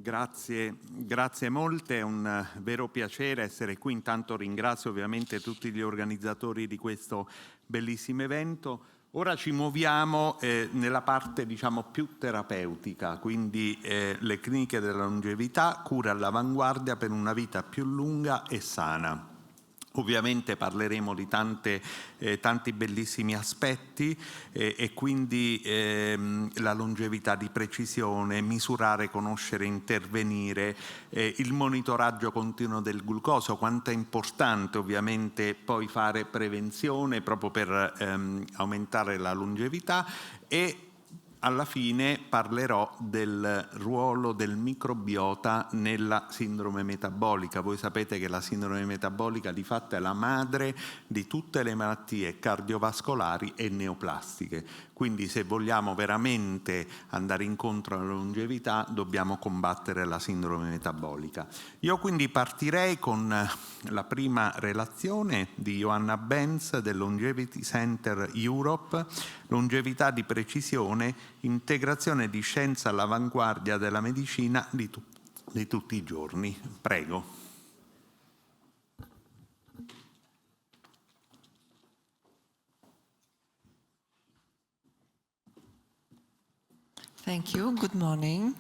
Grazie molte, è un vero piacere essere qui. Intanto ringrazio ovviamente tutti gli organizzatori di questo bellissimo evento. Ora ci muoviamo nella parte, diciamo, più terapeutica, quindi le cliniche della longevità, cura all'avanguardia per una vita più lunga e sana. Ovviamente parleremo di tanti bellissimi aspetti e quindi la longevità di precisione, misurare, conoscere, intervenire, il monitoraggio continuo del glucosio, quanto è importante ovviamente poi fare prevenzione proprio per aumentare la longevità, e alla fine parlerò del ruolo del microbiota nella sindrome metabolica. Voi sapete che la sindrome metabolica di fatto è la madre di tutte le malattie cardiovascolari e neoplastiche. Quindi se vogliamo veramente andare incontro alla longevità dobbiamo combattere la sindrome metabolica. Io quindi partirei con la prima relazione di Joanna Bensz del Longevity Center Europe, Longevità di precisione, integrazione di scienza all'avanguardia della medicina di tutti i giorni. Prego. Thank you. Good morning.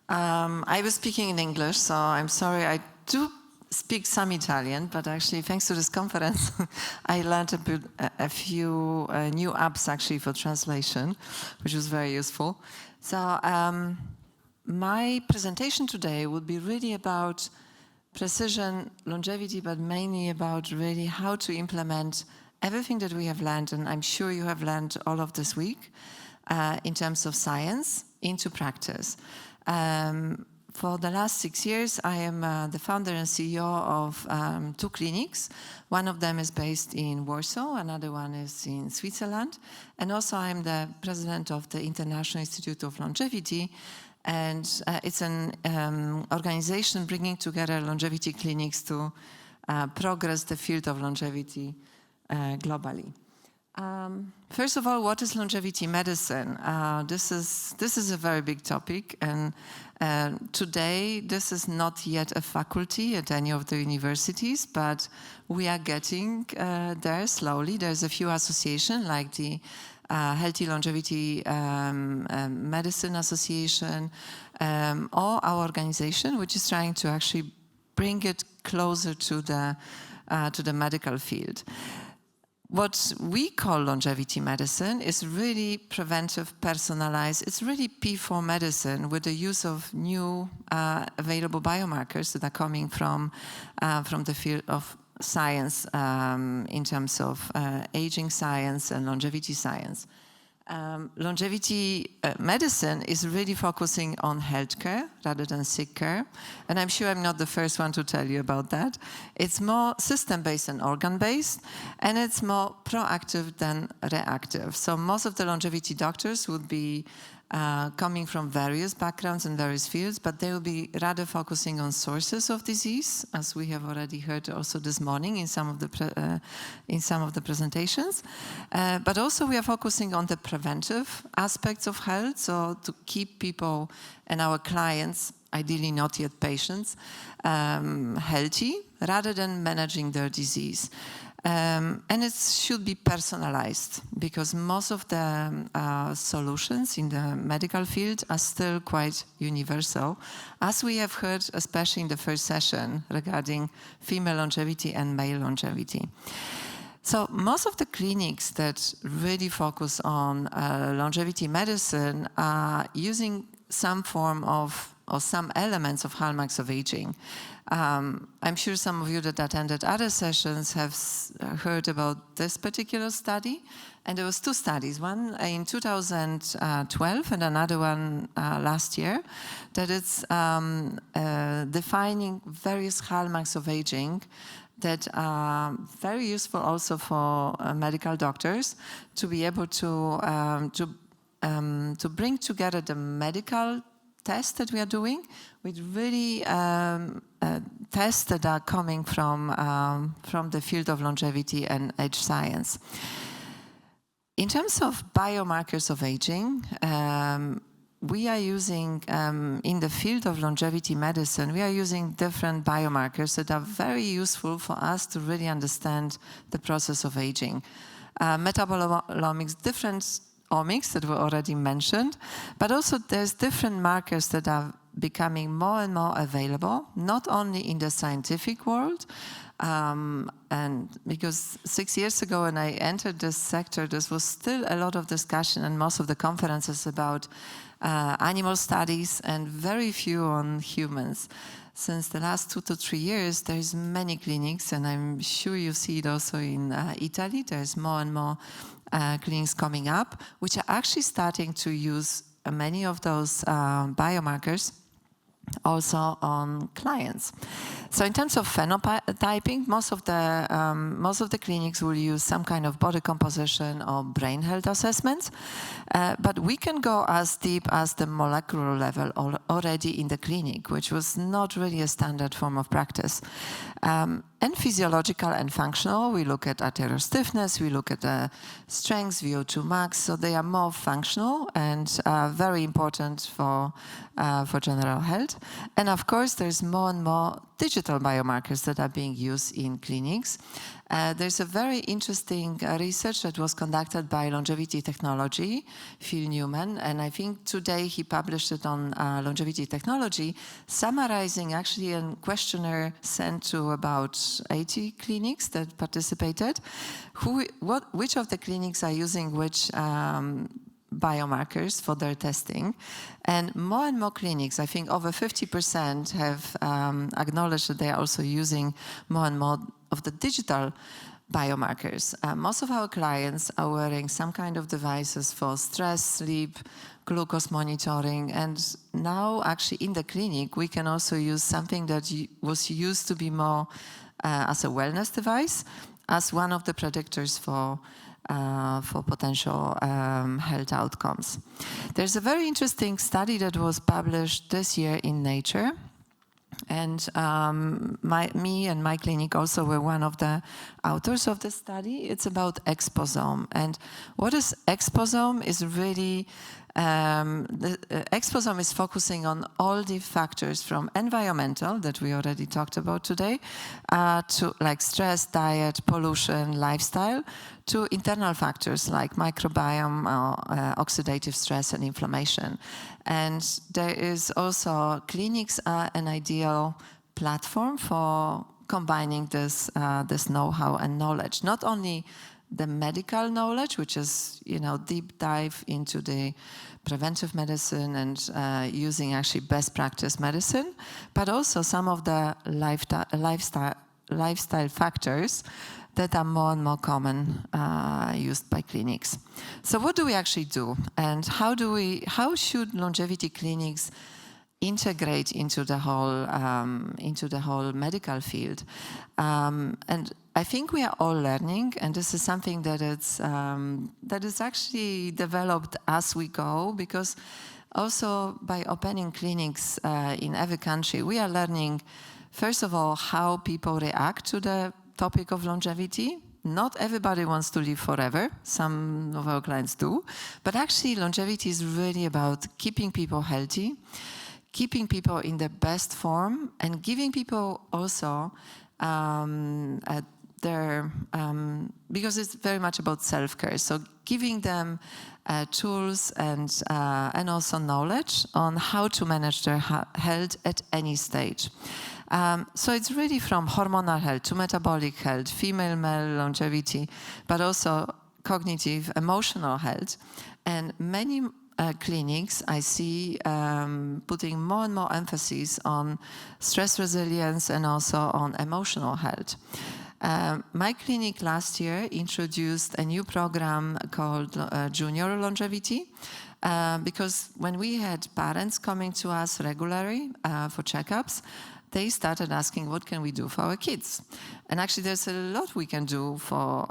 I was speaking in English, so I'm sorry. I do speak some Italian, but actually, thanks to this conference, I learned a few new apps actually for translation, which was very useful. So my presentation today would be really about precision longevity, but mainly about really how to implement everything that we have learned, and I'm sure you have learned all of this week, in terms of science into practice. For the last 6 years, I am the founder and CEO of 2 clinics. One of them is based in Warsaw, another one is in Switzerland. And also I'm the president of the International Institute of Longevity. And it's an organization bringing together longevity clinics to progress the field of longevity globally. First of all, what is longevity medicine? This is a very big topic, and today this is not yet a faculty at any of the universities, but we are getting there slowly. There's a few associations like the Healthy Longevity Medicine Association, or our organization, which is trying to actually bring it closer to the medical field. What we call longevity medicine is really preventive, personalized. It's really P4 medicine with the use of new available biomarkers that are coming from the field of science, in terms of aging science and longevity science. Longevity medicine is really focusing on healthcare rather than sick care. And I'm sure I'm not the first one to tell you about that. It's more system-based and organ-based, and it's more proactive than reactive. So most of the longevity doctors would be coming from various backgrounds and various fields, but they will be rather focusing on sources of disease, as we have already heard also this morning in some of the presentations. But also we are focusing on the preventive aspects of health, so to keep people and our clients, ideally not yet patients, healthy rather than managing their disease. And it should be personalized, because most of the solutions in the medical field are still quite universal, as we have heard, especially in the first session regarding female longevity and male longevity. So most of the clinics that really focus on longevity medicine are using some form of, or some elements of hallmarks of aging. I'm sure some of you that attended other sessions have heard about this particular study. And there was 2 studies, one in 2012 and another one last year, that it's defining various hallmarks of aging that are very useful also for medical doctors to be able to bring together the medical tests that we are doing with really tests that are coming from the field of longevity and age science. In terms of biomarkers of aging, we are using, in the field of longevity medicine, we are using different biomarkers that are very useful for us to really understand the process of aging. Metabolomics, different omics that were already mentioned, but also there's different markers that are becoming more and more available, not only in the scientific world, and because 6 years ago when I entered this sector, there was still a lot of discussion and most of the conferences about animal studies and very few on humans. Since the last 2 to 3 years, there's many clinics, and I'm sure you see it also in Italy. There's more and more clinics coming up, which are actually starting to use many of those biomarkers also on clients. So in terms of phenotyping, most of the clinics will use some kind of body composition or brain health assessments, but we can go as deep as the molecular level already in the clinic, which was not really a standard form of practice. And physiological and functional, we look at arterial stiffness, we look at the strength, VO2 max, so they are more functional and very important for general health. And of course, there's more and more digital biomarkers that are being used in clinics. There's a very interesting research that was conducted by Longevity Technology, Phil Newman, and I think today he published it on Longevity Technology, summarizing actually a questionnaire sent to about 80 clinics that participated, which of the clinics are using which biomarkers for their testing. And more clinics, I think over 50%, have acknowledged that they are also using more and more of the digital biomarkers. Most of our clients are wearing some kind of devices for stress, sleep, glucose monitoring, and now actually in the clinic we can also use something that was used to be more as a wellness device, as one of the predictors for potential health outcomes. There's a very interesting study that was published this year in Nature, and me and my clinic also were one of the authors of the study. It's about exposome, and what is exposome is really the exposome is focusing on all the factors from environmental that we already talked about today, to like stress, diet, pollution, lifestyle, to internal factors like microbiome, oxidative stress and inflammation. And there is also clinics are an ideal platform for combining this know-how and knowledge, not only the medical knowledge, which is, deep dive into the preventive medicine and using actually best practice medicine, but also some of the lifestyle factors that are more and more common used by clinics. So what do we actually do, and how should longevity clinics integrate into the whole medical field? And I think we are all learning, and this is something that is actually developed as we go, because also by opening clinics in every country, we are learning, first of all, how people react to the topic of longevity. Not everybody wants to live forever. Some of our clients do. But actually, longevity is really about keeping people healthy, keeping people in the best form, and giving people also because it's very much about self-care. So giving them tools and also knowledge on how to manage their health at any stage. So it's really from hormonal health to metabolic health, female-male longevity, but also cognitive, emotional health. And many clinics I see putting more and more emphasis on stress resilience and also on emotional health. My clinic last year introduced a new program called Junior Longevity, because when we had parents coming to us regularly for checkups, they started asking, what can we do for our kids? And actually there's a lot we can do for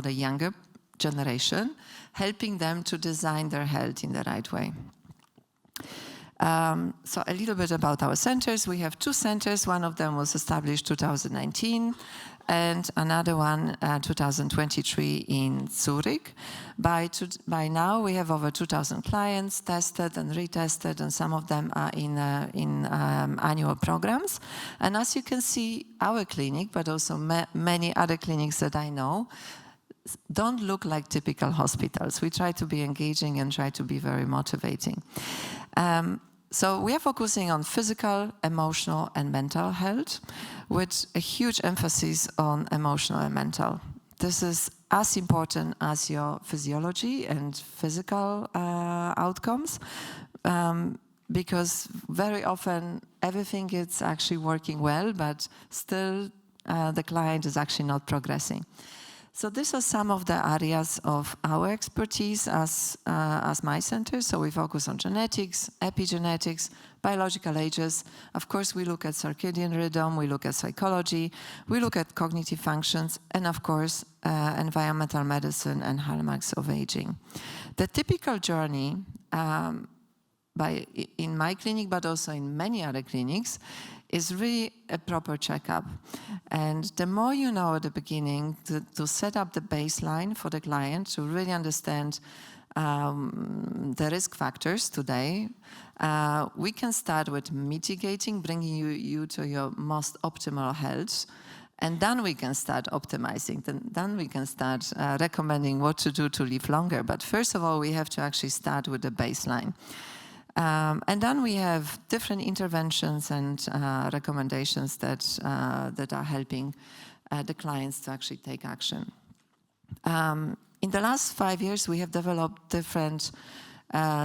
the younger generation, helping them to design their health in the right way. So a little bit about our centers. We have 2 centers. One of them was established 2019, and another one 2023 in Zurich. By now, we have over 2,000 clients tested and retested, and some of them are in annual programs. And as you can see, our clinic, but also many other clinics that I know, don't look like typical hospitals. We try to be engaging and try to be very motivating. So we are focusing on physical, emotional, and mental health, with a huge emphasis on emotional and mental. This is as important as your physiology and physical outcomes, because very often everything is actually working well, but still the client is actually not progressing. So these are some of the areas of our expertise as my center. So we focus on genetics, epigenetics, biological ages. Of course, we look at circadian rhythm, we look at psychology, we look at cognitive functions, and of course, environmental medicine and hallmarks of aging. The typical journey in my clinic, but also in many other clinics, is really a proper checkup. And the more you know at the beginning to set up the baseline for the client, to really understand the risk factors today, we can start with mitigating, bringing you to your most optimal health. And then we can start optimizing. Then we can start recommending what to do to live longer. But first of all, we have to actually start with the baseline. And then we have different interventions and recommendations that are helping the clients to actually take action. In the last 5 years, we have developed different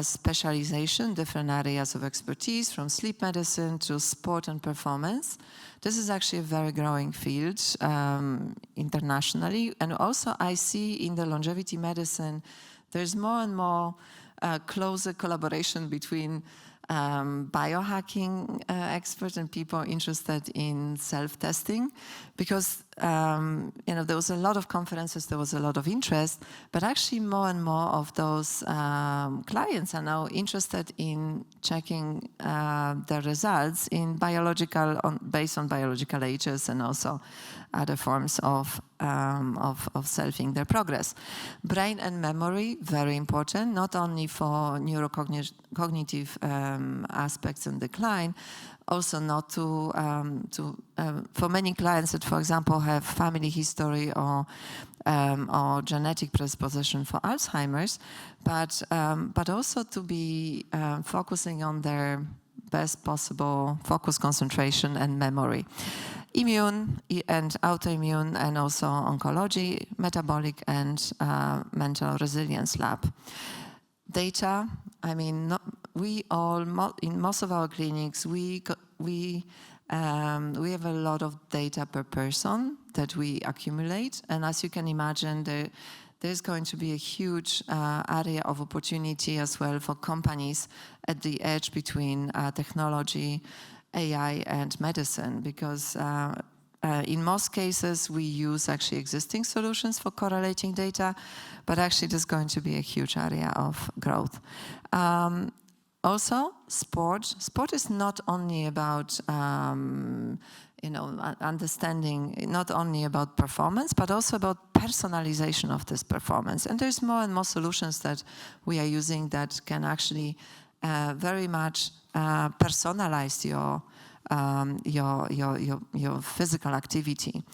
specialization, different areas of expertise, from sleep medicine to sport and performance. This is actually a very growing field internationally. And also I see in the longevity medicine, there's more and more closer collaboration between biohacking experts and people interested in self-testing, because there was a lot of conferences, there was a lot of interest, but actually more and more of those clients are now interested in checking their results in based on biological ages and also other forms of selfing their progress. Brain and memory, very important, not only for neurocognitive aspects and decline, also not for many clients that, for example, have family history or genetic predisposition for Alzheimer's, but also to be focusing on their best possible focus, concentration, and memory. Immune and autoimmune, and also oncology, metabolic, and mental resilience lab. Data, I mean, in most of our clinics, we have a lot of data per person that we accumulate, and as you can imagine, there's going to be a huge area of opportunity as well for companies at the edge between technology, AI, and medicine, because in most cases we use actually existing solutions for correlating data, but actually there's going to be a huge area of growth. Also, sport is not only about understanding, not only about performance, but also about personalization of this performance. And there's more and more solutions that we are using that can actually very much personalize your physical activity.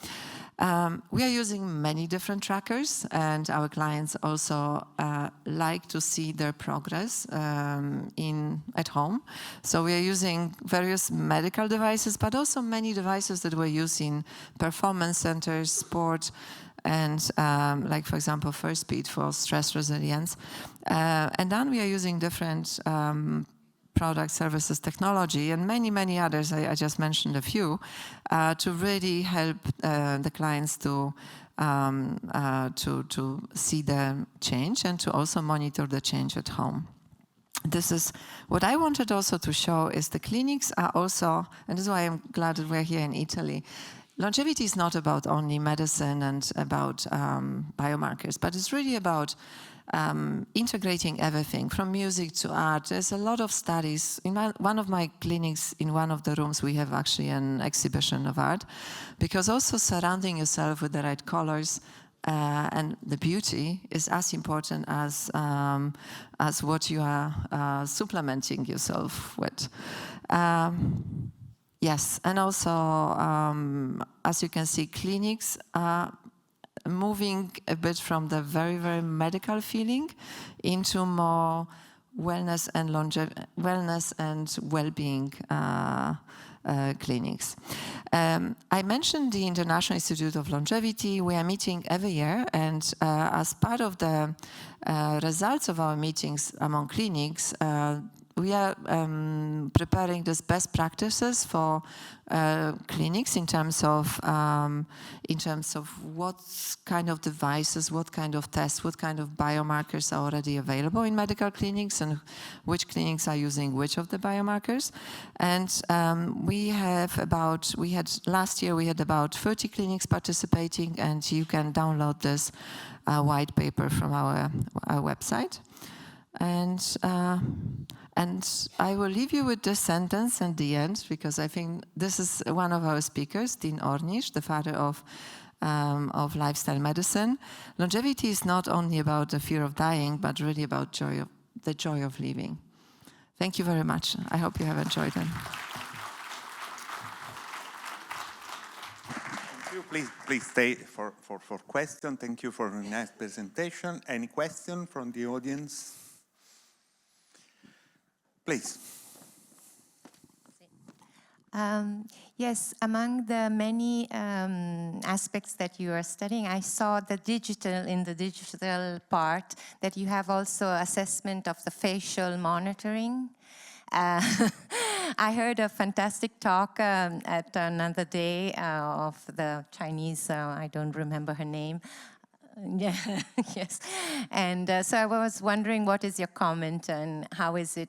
We are using many different trackers, and our clients also like to see their progress at home. So we are using various medical devices, but also many devices that were used in performance centers, sport, and like, for example, First Speed for stress resilience. And then we are using different product, services, technology, and many others. I just mentioned a few to really help the clients to see the change and to also monitor the change at home. This is what I wanted also to show is the clinics are also, and this is why I'm glad that we're here in Italy. Longevity is not about only medicine and about biomarkers, but it's really about integrating everything from music to art. There's a lot of studies. In one of my clinics, in one of the rooms, we have actually an exhibition of art, because also surrounding yourself with the right colors and the beauty is as important as what you are supplementing yourself with. Yes, and also, as you can see, clinics are moving a bit from the very, very medical feeling into more wellness and well-being clinics. I mentioned the International Institute of Longevity. We are meeting every year, and as part of the results of our meetings among clinics, we are preparing these best practices for clinics in terms of what kind of devices, what kind of tests, what kind of biomarkers are already available in medical clinics, and which clinics are using which of the biomarkers. And last year we had about 30 clinics participating, and you can download this white paper from our website. And I will leave you with this sentence at the end, because I think this is one of our speakers, Dean Ornish, the father of lifestyle medicine. Longevity is not only about the fear of dying, but really about the joy of living. Thank you very much. I hope you have enjoyed it. Thank you. Please stay for questions. Thank you for a nice presentation. Any question from the audience? Please. Yes, among the many aspects that you are studying, I saw in the digital part that you have also assessment of the facial monitoring. I heard a fantastic talk at another day of the Chinese, I don't remember her name. Yeah, yes. And so I was wondering, what is your comment, and how is it,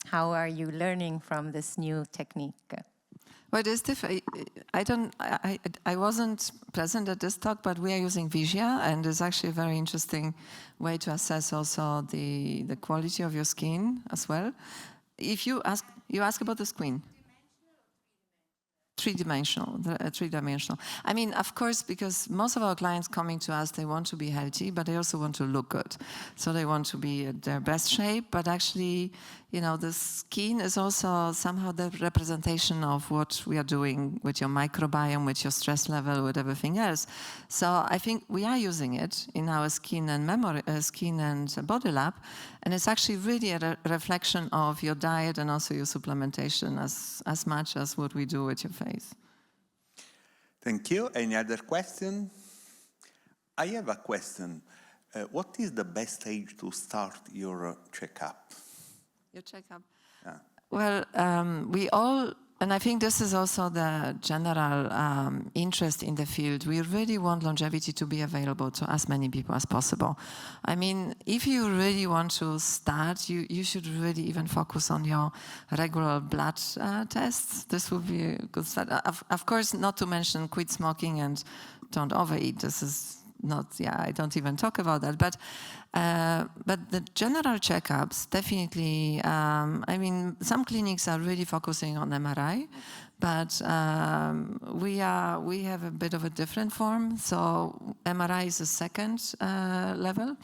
how are you learning from this new technique? Well, it is different. I wasn't present at this talk, but we are using Visia, and it's actually a very interesting way to assess also the quality of your skin as well. If you ask about the screen. Three-dimensional. I mean, of course, because most of our clients coming to us, they want to be healthy, but they also want to look good. So they want to be at their best shape, but actually, the skin is also somehow the representation of what we are doing with your microbiome, with your stress level, with everything else. So I think we are using it in our skin and body lab, and it's actually really a reflection of your diet and also your supplementation as much as what we do with your face. Thank you. Any other question? I have a question. What is the best age to start your checkup? Your checkup? Yeah. Well, we all, and I think this is also the general interest in the field. We really want longevity to be available to as many people as possible. I mean, if you really want to start, you should really even focus on your regular blood tests. This would be a good start. Of course, not to mention quit smoking and don't overeat. This is not, I don't even talk about that. But the general checkups, definitely, I mean, some clinics are really focusing on MRI, but we have a bit of a different form. So MRI is a second level,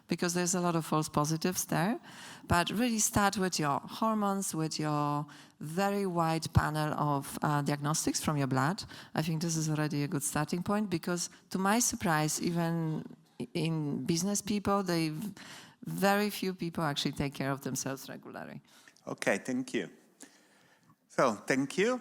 because there's a lot of false positives there. But really start with your hormones, with your very wide panel of diagnostics from your blood. I think this is already a good starting point, because to my surprise, even in business people, very few people actually take care of themselves regularly. Okay, thank you. So, thank you.